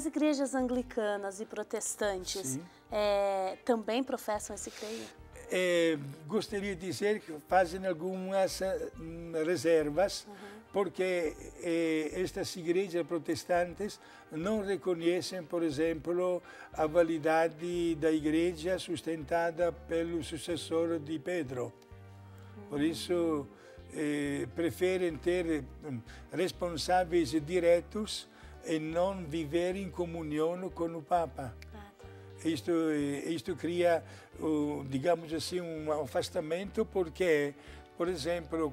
as igrejas anglicanas e protestantes também professam esse creio? Gostaria de dizer que fazem algumas reservas, porque estas igrejas protestantes não reconhecem, por exemplo, a validade da igreja sustentada pelo sucessor de Pedro. Por isso, preferem ter responsáveis diretos e não viver em comunhão com o Papa. Isto cria, digamos assim, um afastamento, porque, por exemplo,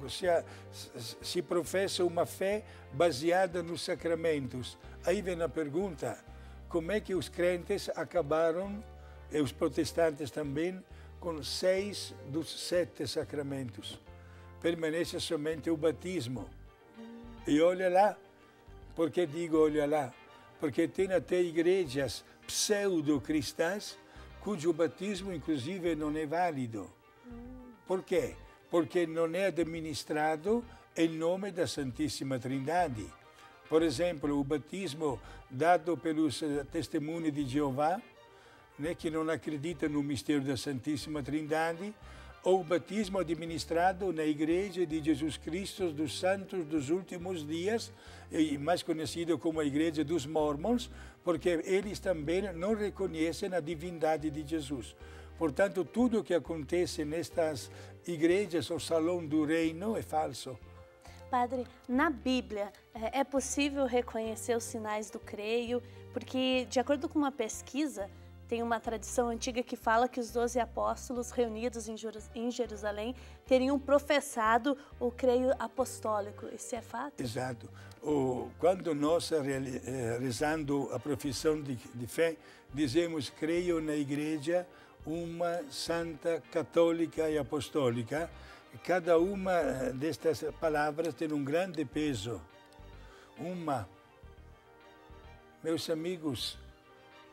se professa uma fé baseada nos sacramentos. Aí vem a pergunta, como é que os crentes acabaram, e os protestantes também, com 6 dos 7 sacramentos? Permanece somente o batismo. E olha lá, por que digo olha lá? Porque tem até igrejas pseudo-cristãs cujo batismo, inclusive, não é válido. Por quê? Porque não é administrado em nome da Santíssima Trindade. Por exemplo, o batismo dado pelos testemunhos de Jeová, que não acreditam no mistério da Santíssima Trindade, ou o batismo administrado na Igreja de Jesus Cristo dos Santos dos Últimos Dias, mais conhecido como a Igreja dos Mormons, porque eles também não reconhecem a divindade de Jesus. Portanto, tudo o que acontece nestas igrejas, o salão do reino, é falso. Padre, na Bíblia é possível reconhecer os sinais do creio? Porque, de acordo com uma pesquisa, tem uma tradição antiga que fala que os 12 apóstolos reunidos em Jerusalém teriam professado o creio apostólico. Isso é fato? Exato. Quando nós, rezando a profissão de fé, dizemos creio na Igreja, uma santa, católica e apostólica, cada uma destas palavras tem um grande peso. Meus amigos,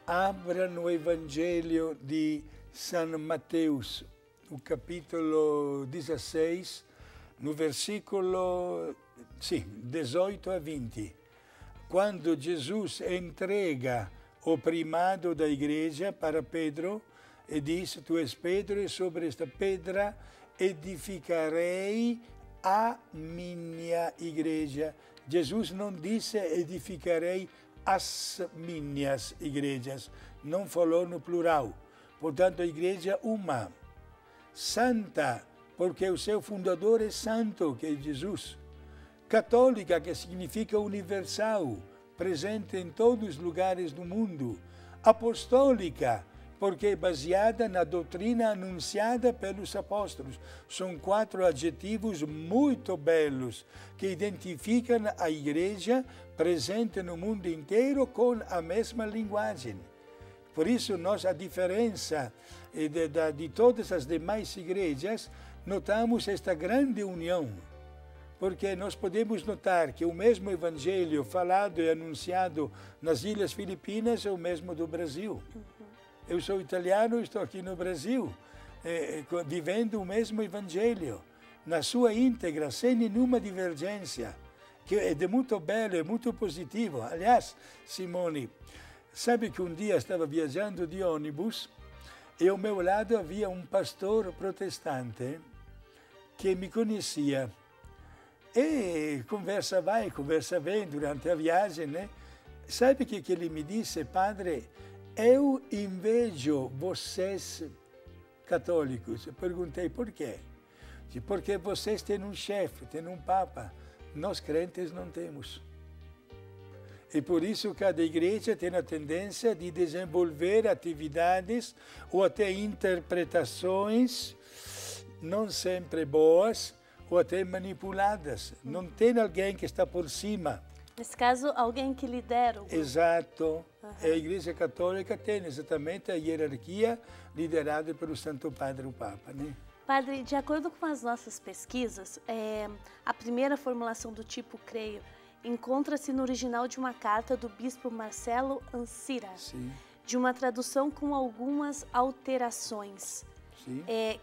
abra no Evangelho de São Mateus, no capítulo 16, no versículo 18 a 20. Quando Jesus entrega o primado da igreja para Pedro e diz, tu és Pedro e sobre esta pedra edificarei a minha igreja. Jesus não disse edificarei as minhas igrejas, não falou no plural. Portanto, a igreja uma, santa, porque o seu fundador é santo, que é Jesus. Católica, que significa universal, presente em todos os lugares do mundo. Apostólica, porque é baseada na doutrina anunciada pelos apóstolos. São 4 adjetivos muito belos que identificam a igreja presente no mundo inteiro com a mesma linguagem. Por isso, a diferença de todas as demais igrejas, notamos esta grande união. Porque nós podemos notar que o mesmo evangelho falado e anunciado nas Ilhas Filipinas é o mesmo do Brasil. Eu sou italiano e estou aqui no Brasil, vivendo o mesmo evangelho, na sua íntegra, sem nenhuma divergência, que é de muito belo, é muito positivo. Aliás, Simone, sabe que um dia estava viajando de ônibus e ao meu lado havia um pastor protestante que me conhecia. E conversa vai, conversa vem durante a viagem, né? Sabe o que ele me disse? Padre, eu invejo vocês católicos. Eu perguntei por quê. Porque vocês têm um chefe, têm um papa. Nós crentes não temos. E por isso cada igreja tem a tendência de desenvolver atividades ou até interpretações não sempre boas, ou até manipuladas. Não tem alguém que está por cima. Nesse caso, alguém que lidera o grupo. Exato. A Igreja Católica tem exatamente a hierarquia liderada pelo Santo Padre, o Papa, né? Padre, de acordo com as nossas pesquisas, a primeira formulação do tipo creio encontra-se no original de uma carta do bispo Marcelo Ancira, de uma tradução com algumas alterações,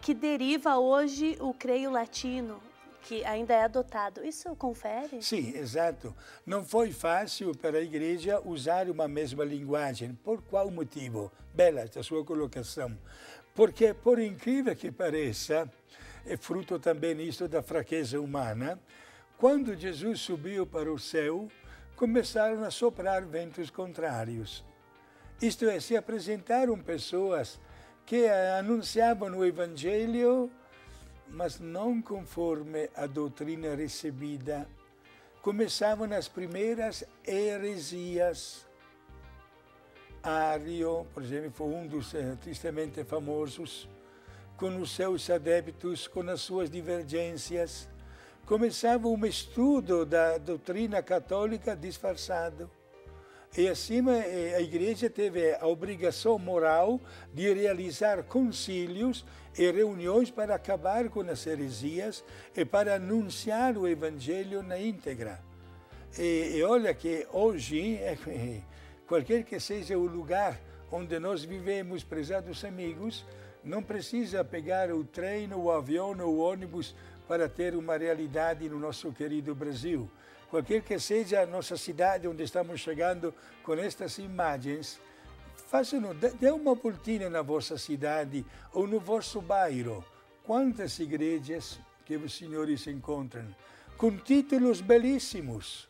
que deriva hoje o creio latino, que ainda é adotado. Isso confere? Sim, exato. Não foi fácil para a igreja usar uma mesma linguagem. Por qual motivo? Bela esta sua colocação. Porque, por incrível que pareça, é fruto também isso da fraqueza humana, quando Jesus subiu para o céu, começaram a soprar ventos contrários. Isto é, se apresentaram pessoas que anunciavam o Evangelho, mas não conforme a doutrina recebida. Começavam as primeiras heresias. Ário, por exemplo, foi um dos tristemente famosos, com os seus adeptos, com as suas divergências. Começava um estudo da doutrina católica disfarçado. E assim a igreja teve a obrigação moral de realizar concílios e reuniões para acabar com as heresias e para anunciar o Evangelho na íntegra. E olha que hoje, qualquer que seja o lugar onde nós vivemos, prezados amigos, não precisa pegar o trem, o avião ou o ônibus para ter uma realidade no nosso querido Brasil. Qualquer que seja a nossa cidade onde estamos chegando com estas imagens, dê uma voltinha na vossa cidade ou no vosso bairro. Quantas igrejas que os senhores encontram, com títulos belíssimos,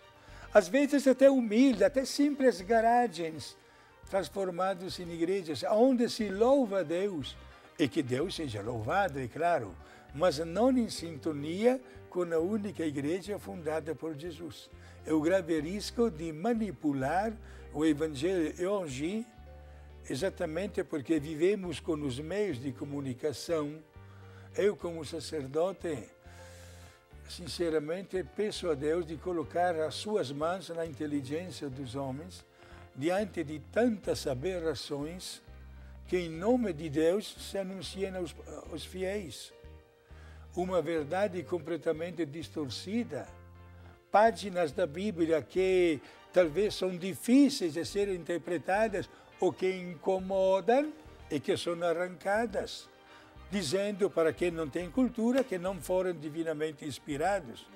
às vezes até humildes, até simples garagens, transformados em igrejas, onde se louva a Deus, e que Deus seja louvado, é claro, mas não em sintonia com a única igreja fundada por Jesus. É o grave risco de manipular o Evangelho hoje, exatamente porque vivemos com os meios de comunicação. Eu, como sacerdote, sinceramente, peço a Deus de colocar as suas mãos na inteligência dos homens, diante de tantas aberrações que, em nome de Deus, se anunciam aos fiéis. Uma verdade completamente distorcida, páginas da Bíblia que talvez são difíceis de serem interpretadas ou que incomodam e que são arrancadas, dizendo para quem não tem cultura que não foram divinamente inspirados.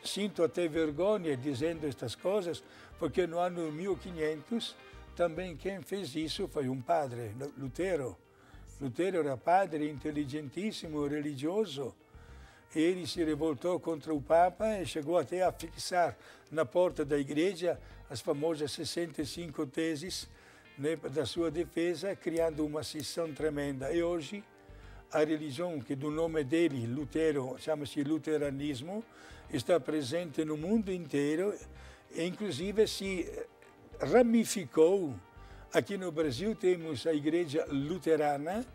Sinto até vergonha dizendo estas coisas, porque no ano 1500 também quem fez isso foi um padre, Lutero. Lutero era padre inteligentíssimo, religioso. Ele se revoltou contra o Papa e chegou até a fixar na porta da igreja as famosas 65 teses, né, da sua defesa, criando uma cisão tremenda. E hoje a religião que do nome dele, Lutero, chama-se luteranismo, está presente no mundo inteiro e inclusive se ramificou. Aqui no Brasil temos a igreja luterana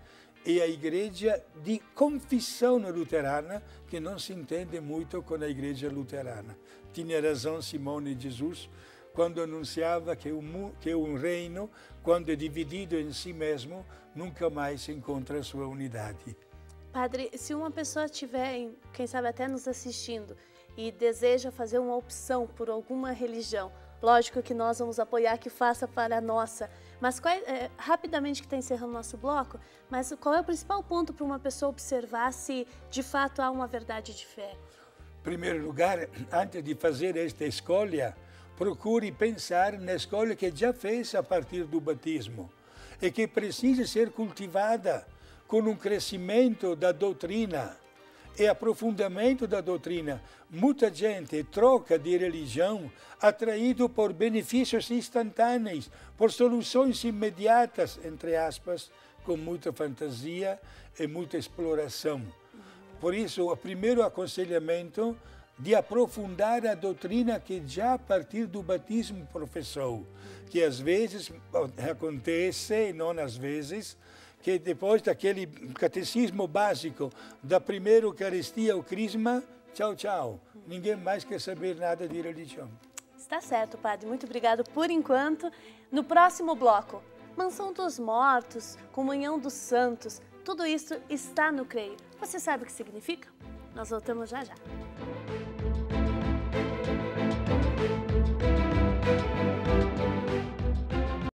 e a igreja de confissão luterana, que não se entende muito com a igreja luterana. Tinha razão Simone de Jesus quando anunciava que um reino, quando é dividido em si mesmo, nunca mais encontra a sua unidade. Padre, se uma pessoa estiver, quem sabe até nos assistindo, e deseja fazer uma opção por alguma religião, lógico que nós vamos apoiar que faça para a nossa, mas rapidamente que está encerrando o nosso bloco, mas qual é o principal ponto para uma pessoa observar se de fato há uma verdade de fé? Em primeiro lugar, antes de fazer esta escolha, procure pensar na escolha que já fez a partir do batismo e que precisa ser cultivada com um crescimento da doutrina e aprofundamento da doutrina. Muita gente troca de religião atraído por benefícios instantâneos, por soluções imediatas, entre aspas, com muita fantasia e muita exploração. Por isso, o primeiro aconselhamento de aprofundar a doutrina que já a partir do batismo professou, que às vezes acontece, e não às vezes, que depois daquele catecismo básico da primeira Eucaristia, o Crisma, tchau, tchau. Ninguém mais quer saber nada de religião. Está certo, padre. Muito obrigado por enquanto. No próximo bloco, Mansão dos Mortos, Comunhão dos Santos, tudo isso está no CREI. Você sabe o que significa? Nós voltamos já já.